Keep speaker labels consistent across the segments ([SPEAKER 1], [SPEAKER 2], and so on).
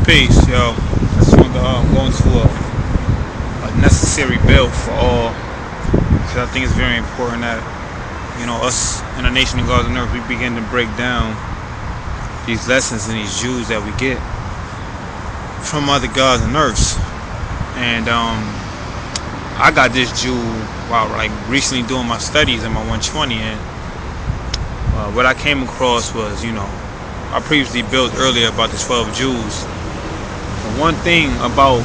[SPEAKER 1] Peace, yo. I just wanted to go into a necessary bill for all, because I think it's very important that us in a nation of God's and earth, we begin to break down these lessons and these Jews that we get from other gods and earths. And I got this Jew while recently doing my studies in my 120, and what I came across was I previously built earlier about the 12 Jews. One thing about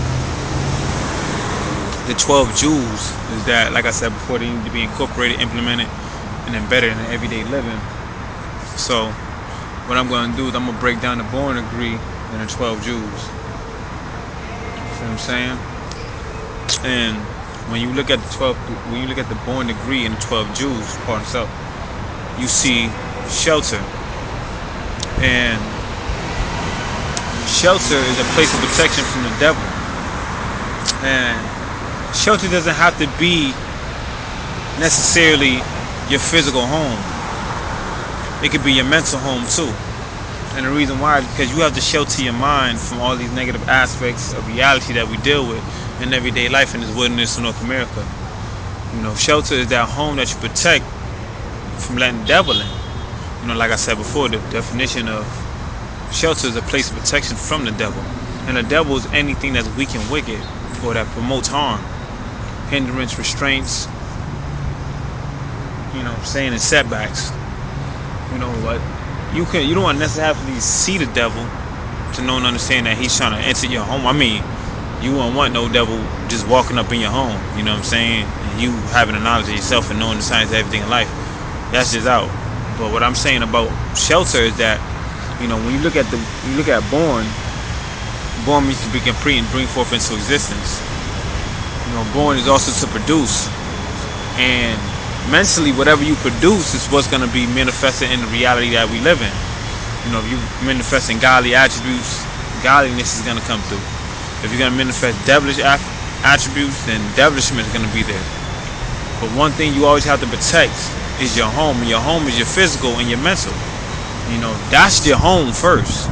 [SPEAKER 1] the 12 Jews is that, like I said before, they need to be incorporated, implemented, and embedded in everyday living. So, what I'm going to do is I'm going to break down the born degree and the 12 Jews. See what I'm saying? And when you look at the born degree and the 12 Jews part itself, you see shelter. And shelter is a place of protection from the devil. And shelter doesn't have to be necessarily your physical home. It could be your mental home too. And the reason why is because you have to shelter your mind from all these negative aspects of reality that we deal with in everyday life in this wilderness of North America. Shelter is that home that you protect from letting the devil in. Like I said before, the definition of shelter is a place of protection from the devil. And the devil is anything that's weak and wicked or that promotes harm, hindrance, restraints, and setbacks. But you don't necessarily see the devil to know and understand that he's trying to enter your home. I mean, you won't want no devil just walking up in your home, you know what I'm saying? And you having the knowledge of yourself and knowing the science of everything in life. That's just out. But what I'm saying about shelter is that, when you look at born means to be complete and bring forth into existence. Born is also to produce. And mentally, whatever you produce is what's going to be manifested in the reality that we live in. If you manifesting godly attributes, godliness is going to come through. If you're going to manifest devilish attributes, then devilishment is going to be there. But one thing you always have to protect is your home. And your home is your physical and your mental. That's your home first.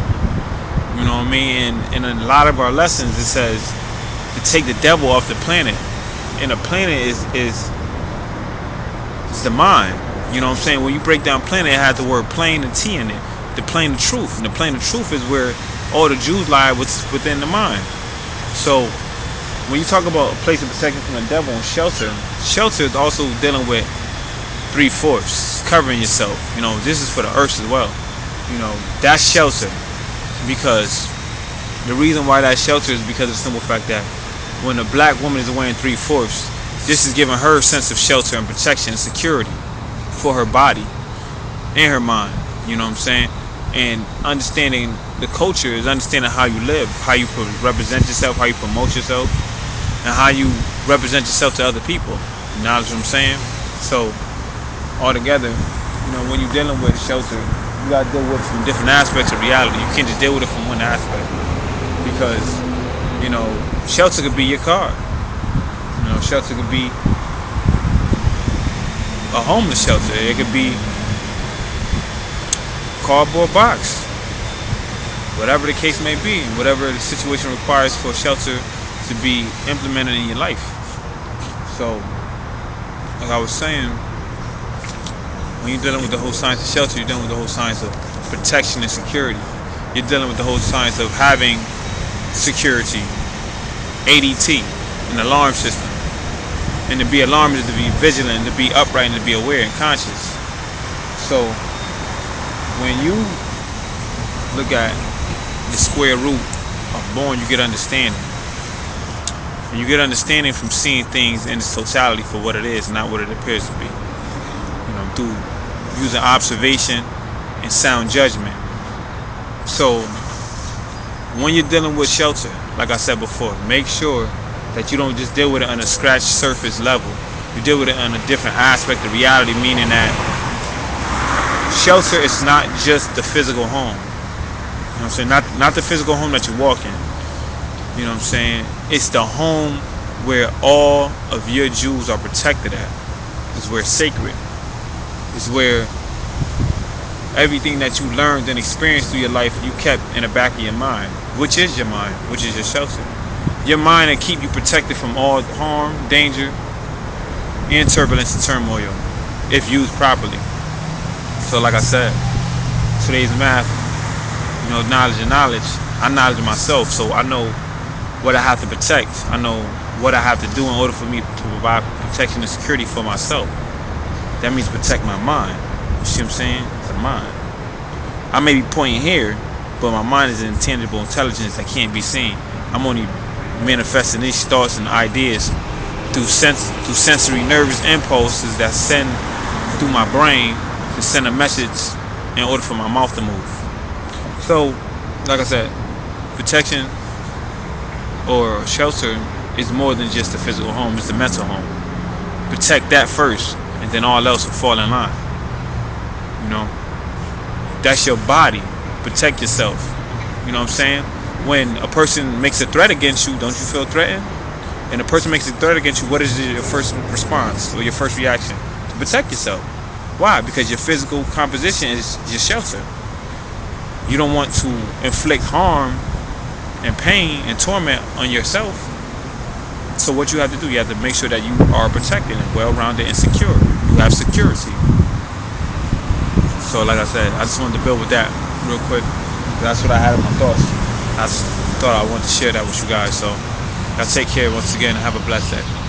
[SPEAKER 1] You know what I mean? And in a lot of our lessons, it says to take the devil off the planet. And the planet is the mind. You know what I'm saying? When you break down planet, it has the word plane and T in it. The plane of truth. And the plane of truth is where all the Jews lie within the mind. So when you talk about a place of protection from the devil and shelter is also dealing with 3/4, covering yourself. This is for the earth as well. That's shelter. Because the reason why that shelter is because of the simple fact that when a black woman is wearing 3/4, this is giving her a sense of shelter and protection and security for her body and her mind. You know what I'm saying? And understanding the culture is understanding how you live, how you represent yourself, how you promote yourself, and how you represent yourself to other people. You know what I'm saying? So altogether, when you're dealing with shelter, you gotta deal with it from different aspects of reality. You can't just deal with it from one aspect, because shelter could be your car. Shelter could be a homeless shelter. It could be a cardboard box. Whatever the case may be, whatever the situation requires for shelter to be implemented in your life. So, like I was saying, when you're dealing with the whole science of shelter, you're dealing with the whole science of protection and security. You're dealing with the whole science of having security, ADT, an alarm system. And to be alarmed is to be vigilant, to be upright, and to be aware and conscious. So when you look at the square root of born, you get understanding. And you get understanding from seeing things in its totality for what it is, not what it appears to be. Through using observation and sound judgment. So when you're dealing with shelter, like I said before, make sure that you don't just deal with it on a scratch surface level. You deal with it on a different aspect of reality, meaning that shelter is not just the physical home. You know what I'm saying? Not the physical home that you walk in. You know what I'm saying? It's the home where all of your Jews are protected at. It's where it's sacred. It's where everything that you learned and experienced through your life, you kept in the back of your mind. which is your mind, which is your shelter. Your mind will keep you protected from all harm, danger, and turbulence and turmoil if used properly. So like I said, today's math, knowledge and knowledge. I knowledge myself, so I know what I have to protect. I know what I have to do in order for me to provide protection and security for myself. That means protect my mind. You see what I'm saying? It's a mind. I may be pointing here, but my mind is an intangible intelligence that can't be seen. I'm only manifesting these thoughts and ideas through sensory nervous impulses that send through my brain to send a message in order for my mouth to move. So, like I said, protection or shelter is more than just the physical home, it's the mental home. Protect that first, and then all else will fall in line. That's your body. Protect yourself. You know what I'm saying? When a person makes a threat against you, don't you feel threatened? And a person makes a threat against you, what is your first response or your first reaction? To protect yourself. Why? Because your physical composition is your shelter. You don't want to inflict harm and pain and torment on yourself. So what you have to do, you have to make sure that you are protected and well-rounded and secure. You have security. So like I said, I just wanted to build with that real quick. That's what I had in my thoughts. I just thought I wanted to share that with you guys. So y'all take care once again and have a blessed day.